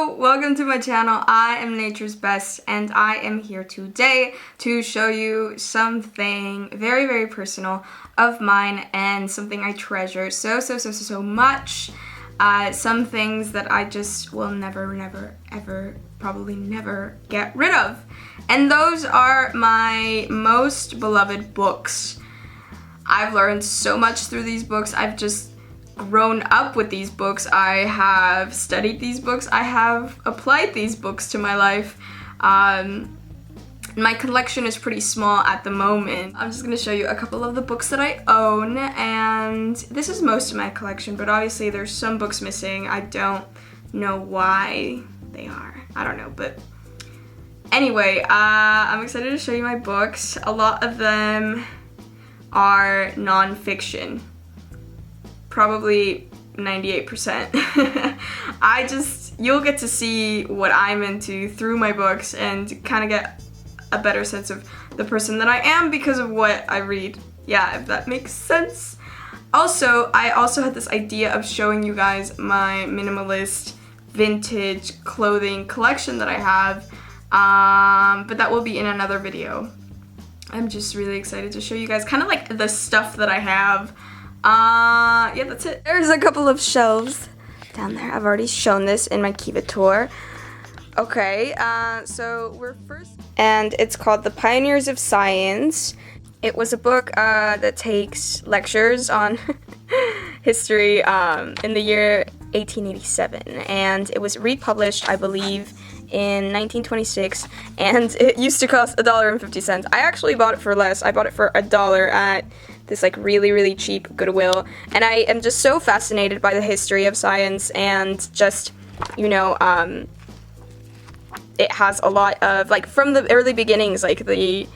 Hello, welcome to my channel. I am Nature's Best and I am here today to show you something very, very personal of mine and something I treasure so much. Some things that I just will never, ever, probably never get rid of. And those are my most beloved books. I've learned so much through these books. I've just grown up with these books. I have studied these books. I have applied these books to my life. My collection is pretty small at the moment. I'm just going to show you a couple of the books that I own, and this is most of my collection, but obviously there's some books missing. I don't know why they are. I don't know, but anyway, I'm excited to show you my books. A lot of them are non-fiction. Probably 98%. You'll get to see what I'm into through my books and kind of get a better sense of the person that I am because of what I read. Yeah, if that makes sense. Also, I also had this idea of showing you guys my minimalist vintage clothing collection that I have, but that will be in another video. I'm just really excited to show you guys kind of like the stuff that I have. Yeah, that's it. There's a couple of shelves down there. I've already shown this in my Kiva tour. Okay, so we're first, and it's called The Pioneers of Science. It was a book that takes lectures on history in the year 1887, and it was republished, I believe, in 1926, and it used to cost $1.50. I actually bought it for less. I bought it for $1 at this like really cheap Goodwill, and I am just so fascinated by the history of science, and just, you know, it has a lot of, like, from the early beginnings, like the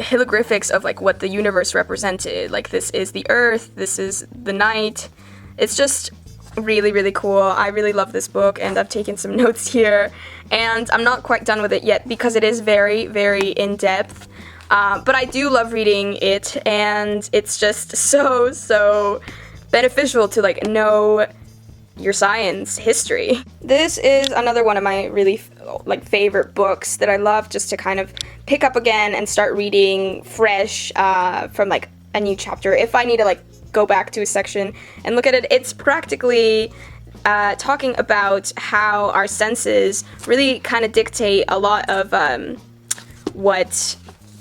hieroglyphics of like what the universe represented. Like, this is the earth, this is the night. It's just really cool. I really love this book, and I've taken some notes here, and I'm not quite done with it yet because it is very in-depth. But I do love reading it, and it's just so beneficial to like know your science history. This is another one of my really like favorite books that I love just to kind of pick up again and start reading fresh from like a new chapter. If I need to like go back to a section and look at it, it's practically talking about how our senses really kind of dictate a lot of what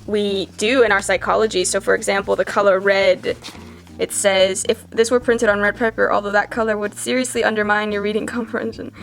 we do in our psychology. So for example, the color red, it says, if this were printed on red paper, although that color would seriously undermine your reading comprehension,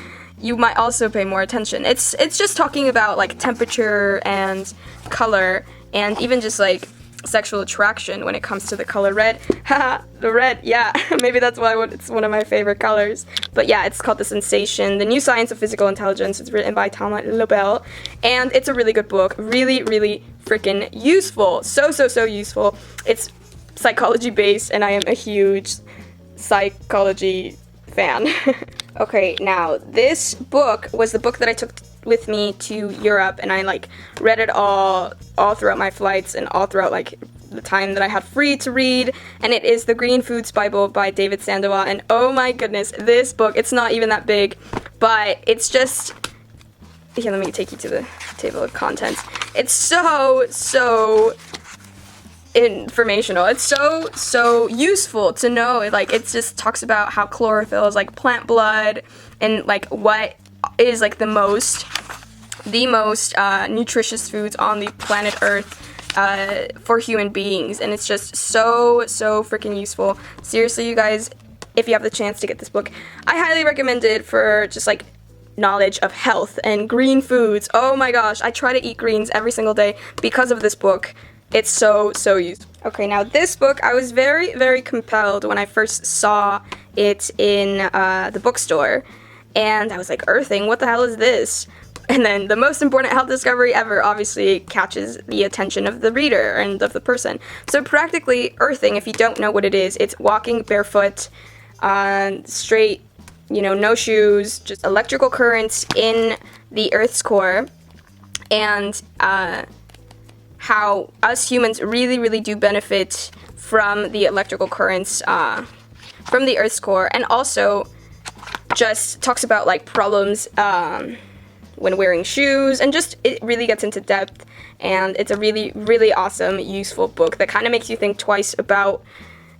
you might also pay more attention. It's just talking about like temperature and color, and even just like sexual attraction when it comes to the color red. Haha, the red, yeah, maybe that's why it's one of my favorite colors. But yeah, it's called The Sensation, The New Science of Physical Intelligence. It's written by Thomas Lobel, and it's a really good book. Really freaking useful. So useful. It's psychology based, and I am a huge psychology fan. Okay, now this book was the book that I took with me to Europe, and I like read it all throughout my flights and all throughout like the time that I had free to read, and it is The Green Foods Bible by David Sandoval. And oh my goodness, this book, it's not even that big, but it's just, here, let me take you to the table of contents. It's so informational. It's so useful to know. Like, it just talks about how chlorophyll is like plant blood, and like what is like the most nutritious foods on the planet Earth for human beings, and it's just so freaking useful. Seriously, you guys, if you have the chance to get this book, I highly recommend it for just like knowledge of health and green foods. Oh my gosh, I try to eat greens every single day because of this book. It's so useful. Okay, now this book, I was very compelled when I first saw it in the bookstore, and I was like, earthing, what the hell is this? And then the most important health discovery ever obviously catches the attention of the reader and of the person. So practically, earthing, if you don't know what it is, it's walking barefoot, straight, you know, no shoes, just electrical currents in the Earth's core, and how us humans really do benefit from the electrical currents from the Earth's core, and also just talks about like problems when wearing shoes, and just it really gets into depth, and it's a really, really awesome, useful book that kind of makes you think twice about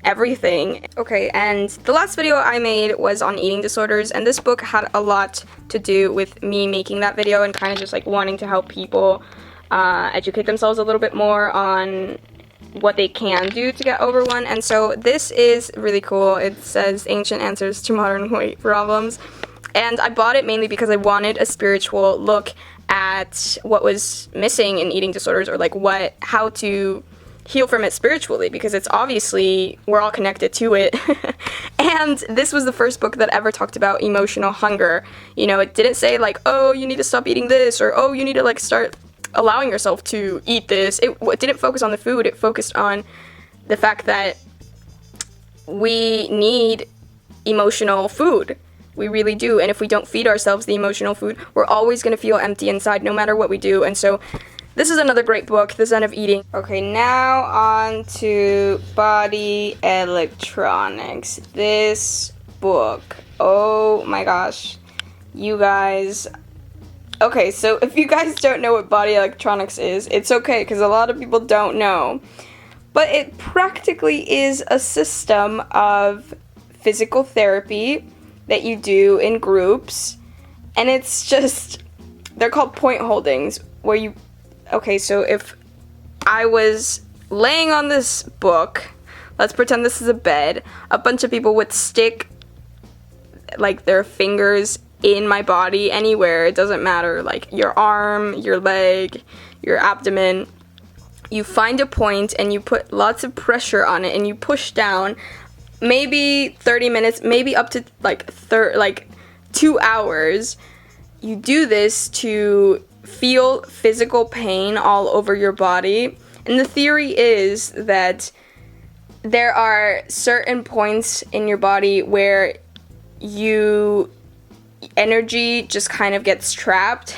everything. Okay, and the last video I made was on eating disorders, and this book had a lot to do with me making that video and kind of just like wanting to help people educate themselves a little bit more on what they can do to get over one. And so this is really cool. It says Ancient Answers to Modern Weight Problems, and I bought it mainly because I wanted a spiritual look at what was missing in eating disorders, or like how to heal from it spiritually, because it's obviously, we're all connected to it. And this was the first book that ever talked about emotional hunger. You know, it didn't say like, oh, you need to stop eating this, or oh, you need to like start allowing yourself to eat this. It didn't focus on the food, it focused on the fact that we need emotional food. We really do, and if we don't feed ourselves the emotional food, we're always going to feel empty inside no matter what we do. And so this is another great book, The Zen of Eating. Okay, now on to Body Electronics. This book, oh my gosh, you guys. Okay, so if you guys don't know what body electronics is, it's okay, because a lot of people don't know. But it practically is a system of physical therapy that you do in groups, and it's just, they're called point holdings, where you, okay, so if I was laying on this book, let's pretend this is a bed, a bunch of people would stick like their fingers in my body anywhere, it doesn't matter, like your arm, your leg, your abdomen. You find a point and you put lots of pressure on it and you push down, maybe 30 minutes, maybe up to like 2 hours. You do this to feel physical pain all over your body. And the theory is that there are certain points in your body where energy just kind of gets trapped,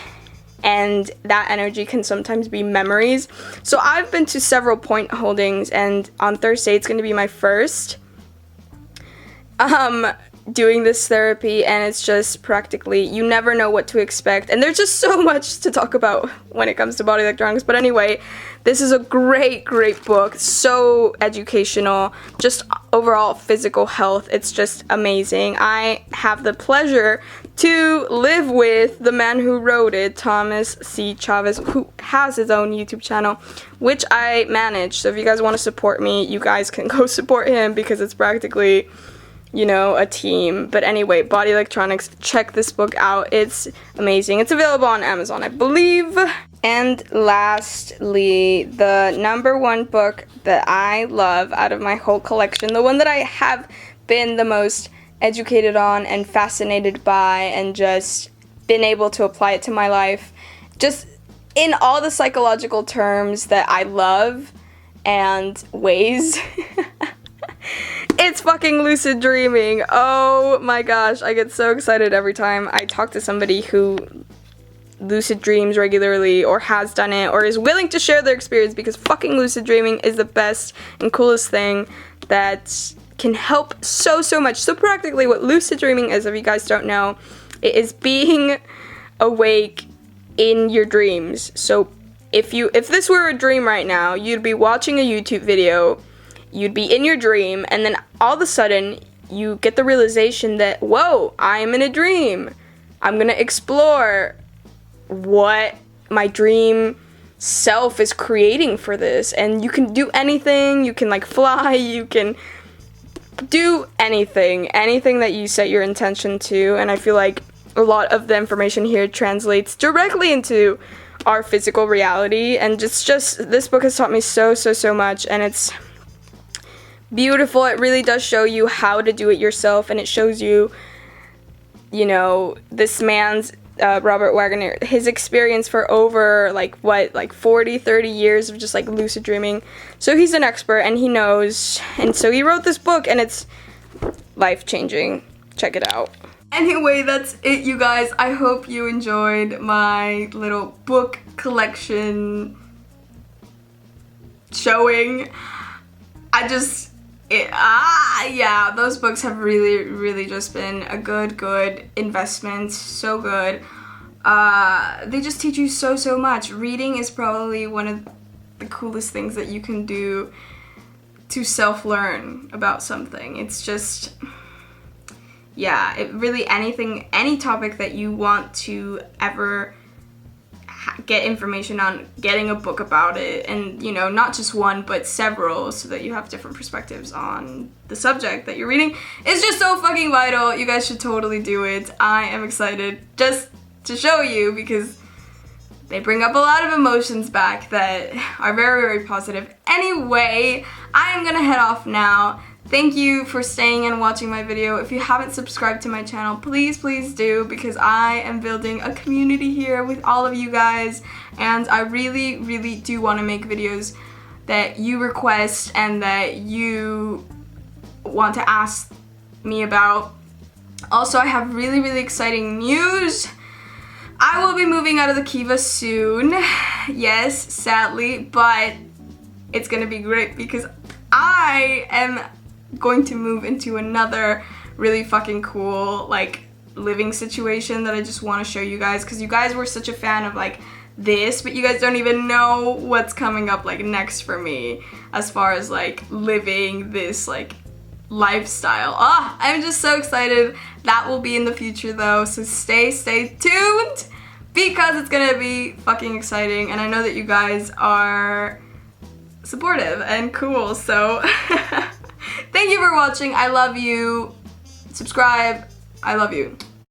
and that energy can sometimes be memories. So I've been to several point holdings, and on Thursday it's going to be my first doing this therapy, and it's just practically, you never know what to expect, and there's just so much to talk about when it comes to body electronics. But anyway, this is a great book, so educational, just overall physical health. It's just amazing. I have the pleasure to live with the man who wrote it, Thomas C. Chavez, who has his own YouTube channel, which I manage. So if you guys want to support me, you guys can go support him, because it's practically, you know, a team. But anyway, Body Electronics, check this book out. It's amazing. It's available on Amazon, I believe. And lastly, the #1 book that I love out of my whole collection, the one that I have been the most educated on and fascinated by, and just been able to apply it to my life, just in all the psychological terms that I love and ways. It's fucking lucid dreaming. Oh my gosh, I get so excited every time I talk to somebody who lucid dreams regularly, or has done it, or is willing to share their experience, because fucking lucid dreaming is the best and coolest thing that can help so much. So practically what lucid dreaming is, if you guys don't know, it is being awake in your dreams. So if this were a dream right now, you'd be watching a YouTube video, you'd be in your dream, and then all of a sudden you get the realization that, whoa, I'm in a dream. I'm gonna explore what my dream self is creating for this. And you can do anything. You can like fly, you can do anything that you set your intention to. And I feel like a lot of the information here translates directly into our physical reality, and just this book has taught me so much, and it's beautiful. It really does show you how to do it yourself, and it shows you, you know, this man's Robert Wagner, his experience for over 40, 30 years of just like lucid dreaming. So he's an expert and he knows, and so he wrote this book, and it's life-changing. Check it out. Anyway, that's it, you guys. I hope you enjoyed my little book collection showing. Yeah, those books have really just been a good investment. So good. They just teach you so much. Reading is probably one of the coolest things that you can do to self-learn about something. It's just, yeah, it really, any topic that you want to ever get information on, getting a book about it, and, you know, not just one but several, so that you have different perspectives on the subject that you're reading, is just so fucking vital. You guys should totally do it. I am excited just to show you, because they bring up a lot of emotions back that are very positive. Anyway, I am gonna head off now. Thank you for staying and watching my video. If you haven't subscribed to my channel, please do, because I am building a community here with all of you guys, and I really do want to make videos that you request and that you want to ask me about. Also, I have really exciting news. I will be moving out of the Kiva soon. Yes, sadly, but it's gonna be great because I am going to move into another really fucking cool, like, living situation that I just want to show you guys, because you guys were such a fan of, like, this, but you guys don't even know what's coming up, like, next for me as far as, like, living this, like, lifestyle. I'm just so excited. That will be in the future though, so stay tuned, because it's gonna be fucking exciting, and I know that you guys are supportive and cool, so thank you for watching. I love you. Subscribe. I love you.